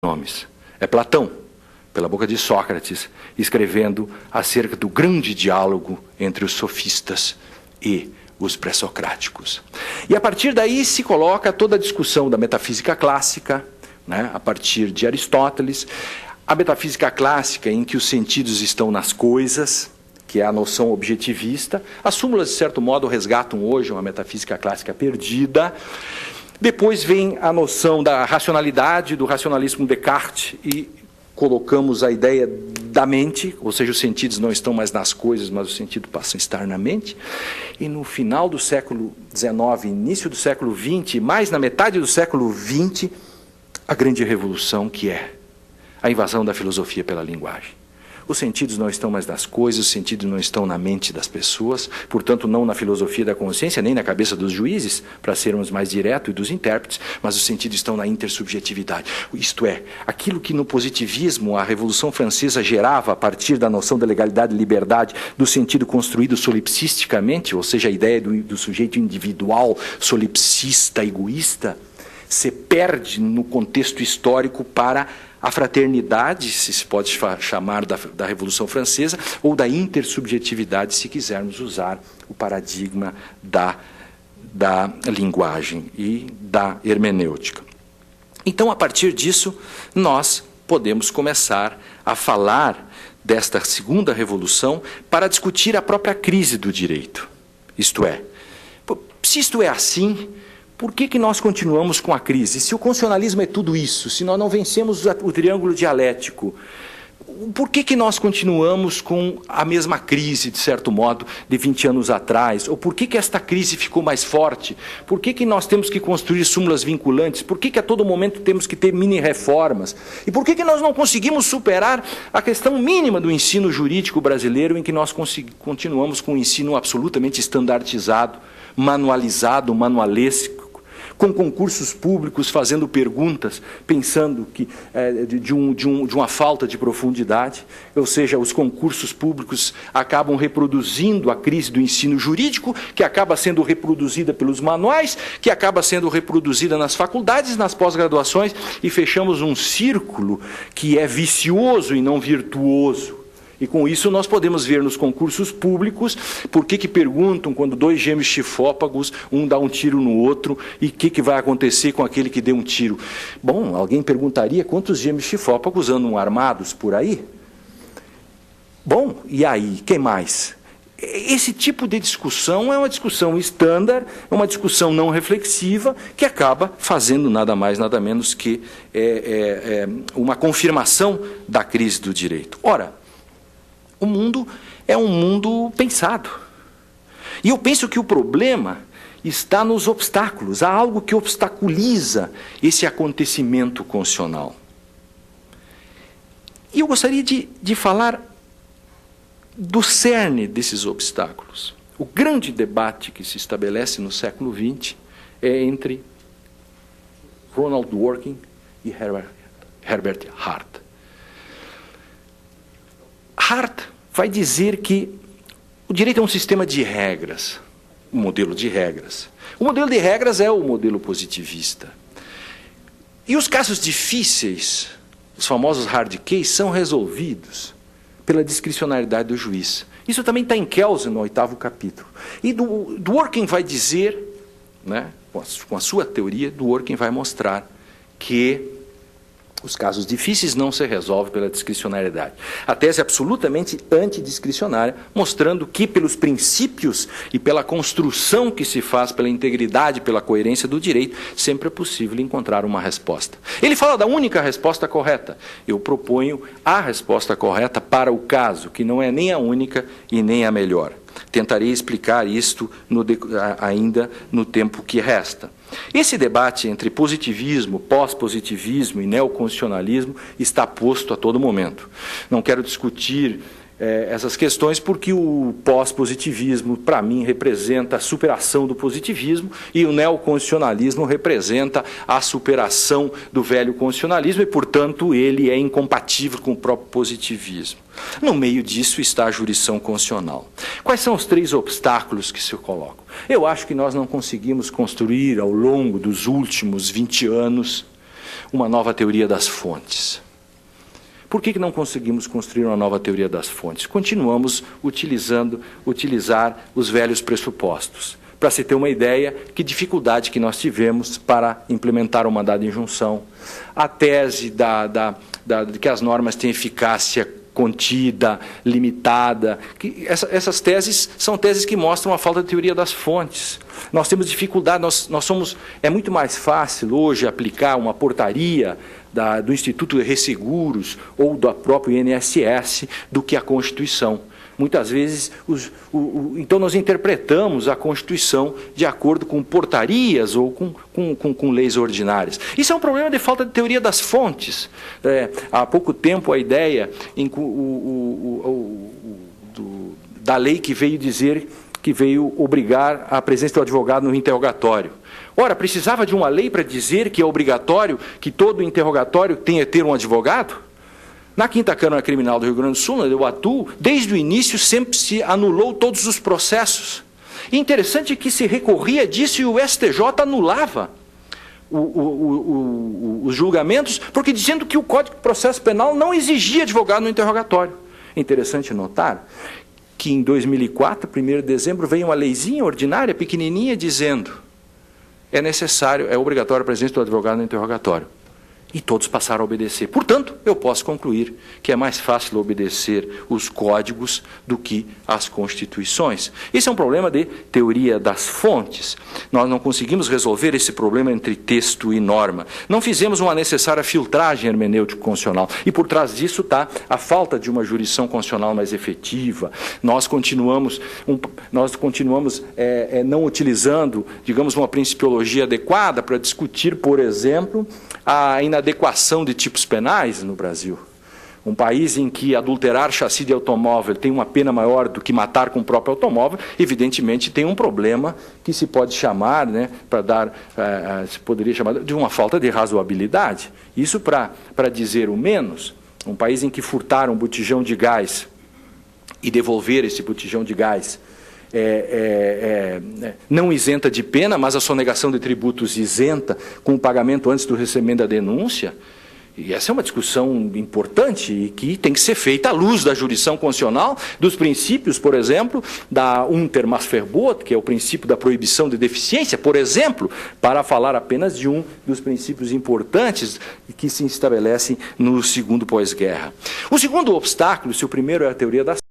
nomes. É Platão, pela boca de Sócrates, escrevendo acerca do grande diálogo entre os sofistas e os pré-socráticos. E a partir daí se coloca toda a discussão da metafísica clássica, né, a partir de Aristóteles, a metafísica clássica em que os sentidos estão nas coisas, que é a noção objetivista. As súmulas, de certo modo, resgatam hoje uma metafísica clássica perdida. Depois vem a noção da racionalidade, do racionalismo Descartes, e colocamos a ideia da mente, ou seja, os sentidos não estão mais nas coisas, mas o sentido passa a estar na mente. E no final do século XIX, início do século XX, mais na metade do século XX, a grande revolução que é a invasão da filosofia pela linguagem. Os sentidos não estão mais nas coisas, os sentidos não estão na mente das pessoas, portanto não na filosofia da consciência, nem na cabeça dos juízes, para sermos mais diretos, e dos intérpretes, mas os sentidos estão na intersubjetividade. Isto é, aquilo que no positivismo a Revolução Francesa gerava a partir da noção da legalidade e liberdade, do sentido construído solipsisticamente, ou seja, a ideia do sujeito individual, solipsista, egoísta, se perde no contexto histórico para a fraternidade, se pode chamar da Revolução Francesa, ou da intersubjetividade, se quisermos usar o paradigma da linguagem e da hermenêutica. Então, a partir disso, nós podemos começar a falar desta segunda revolução para discutir a própria crise do direito. Isto é, se isto é assim, por que nós continuamos com a crise? Se o constitucionalismo é tudo isso, se nós não vencemos o triângulo dialético, por que nós continuamos com a mesma crise, de certo modo, de 20 anos atrás? Ou por que esta crise ficou mais forte? Por que nós temos que construir súmulas vinculantes? Por que a todo momento temos que ter mini-reformas? E por que nós não conseguimos superar a questão mínima do ensino jurídico brasileiro, em que nós continuamos com um ensino absolutamente estandartizado, manualizado, manualesco, com concursos públicos fazendo perguntas, pensando que de uma falta de profundidade, ou seja, os concursos públicos acabam reproduzindo a crise do ensino jurídico, que acaba sendo reproduzida pelos manuais, que acaba sendo reproduzida nas faculdades, nas pós-graduações, e fechamos um círculo que é vicioso e não virtuoso. E com isso nós podemos ver nos concursos públicos por que perguntam quando dois gêmeos chifópagos, um dá um tiro no outro, e o que vai acontecer com aquele que deu um tiro. Bom, alguém perguntaria quantos gêmeos chifópagos andam armados por aí? Bom, e aí, quem mais? Esse tipo de discussão é uma discussão estándar, é uma discussão não reflexiva, que acaba fazendo nada mais, nada menos que uma confirmação da crise do direito. Ora, o mundo é um mundo pensado. E eu penso que o problema está nos obstáculos. Há algo que obstaculiza esse acontecimento constitucional. E eu gostaria de falar do cerne desses obstáculos. O grande debate que se estabelece no século XX é entre Ronald Dworkin e Herbert Hart. Hart vai dizer que o direito é um sistema de regras, um modelo de regras. O modelo de regras é o modelo positivista. E os casos difíceis, os famosos hard cases, são resolvidos pela discricionariedade do juiz. Isso também está em Kelsen, no 8º capítulo. E Dworkin vai dizer, né, com a sua teoria, Dworkin vai mostrar que os casos difíceis não se resolvem pela discricionariedade. A tese é absolutamente antidiscricionária, mostrando que, pelos princípios e pela construção que se faz, pela integridade, pela coerência do direito, sempre é possível encontrar uma resposta. Ele fala da única resposta correta. Eu proponho a resposta correta para o caso, que não é nem a única e nem a melhor. Tentarei explicar isto ainda no tempo que resta. Esse debate entre positivismo, pós-positivismo e neoconstitucionalismo está posto a todo momento. Não quero discutir essas questões porque o pós-positivismo, para mim, representa a superação do positivismo e o neoconstitucionalismo representa a superação do velho constitucionalismo e, portanto, ele é incompatível com o próprio positivismo. No meio disso está a jurisdição constitucional. Quais são os 3 obstáculos que se colocam? Eu acho que nós não conseguimos construir, ao longo dos últimos 20 anos, uma nova teoria das fontes. Por que não conseguimos construir uma nova teoria das fontes? Continuamos utilizar os velhos pressupostos. Para se ter uma ideia, que dificuldade que nós tivemos para implementar o mandado de injunção, a tese de que as normas têm eficácia contida, limitada. Essas teses são teses que mostram a falta de teoria das fontes. Nós temos dificuldade, é muito mais fácil hoje aplicar uma portaria do Instituto de Resseguros ou do próprio INSS do que a Constituição. Muitas vezes, então nós interpretamos a Constituição de acordo com portarias ou com leis ordinárias. Isso é um problema de falta de teoria das fontes. Há pouco tempo a ideia da lei que veio obrigar a presença do advogado no interrogatório. Ora, precisava de uma lei para dizer que é obrigatório que todo interrogatório tenha que ter um advogado? Na 5ª Câmara Criminal do Rio Grande do Sul, onde eu atuo, desde o início sempre se anulou todos os processos. E interessante que se recorria disso e o STJ anulava os julgamentos, porque dizendo que o Código de Processo Penal não exigia advogado no interrogatório. Interessante notar que em 2004, 1º de dezembro, veio uma leizinha ordinária, pequenininha, dizendo é obrigatório a presença do advogado no interrogatório. E todos passaram a obedecer. Portanto, eu posso concluir que é mais fácil obedecer os códigos do que as constituições. Esse é um problema de teoria das fontes. Nós não conseguimos resolver esse problema entre texto e norma. Não fizemos uma necessária filtragem hermenêutico-constitucional. E por trás disso está a falta de uma jurisdição constitucional mais efetiva. Nós continuamos não utilizando, digamos, uma principiologia adequada para discutir, por exemplo, a inadequação de tipos penais no Brasil. Um país em que adulterar chassi de automóvel tem uma pena maior do que matar com o próprio automóvel, evidentemente tem um problema que se pode chamar, se poderia chamar de uma falta de razoabilidade. Isso para dizer o menos. Um país em que furtar um botijão de gás e devolver esse botijão de gás não isenta de pena, mas a sonegação de tributos isenta com o pagamento antes do recebimento da denúncia. E essa é uma discussão importante e que tem que ser feita à luz da jurisdição constitucional, dos princípios, por exemplo, da Unter Mass Verbot, que é o princípio da proibição de deficiência, por exemplo, para falar apenas de um dos princípios importantes que se estabelecem no segundo pós-guerra. O segundo obstáculo, se o primeiro é a teoria das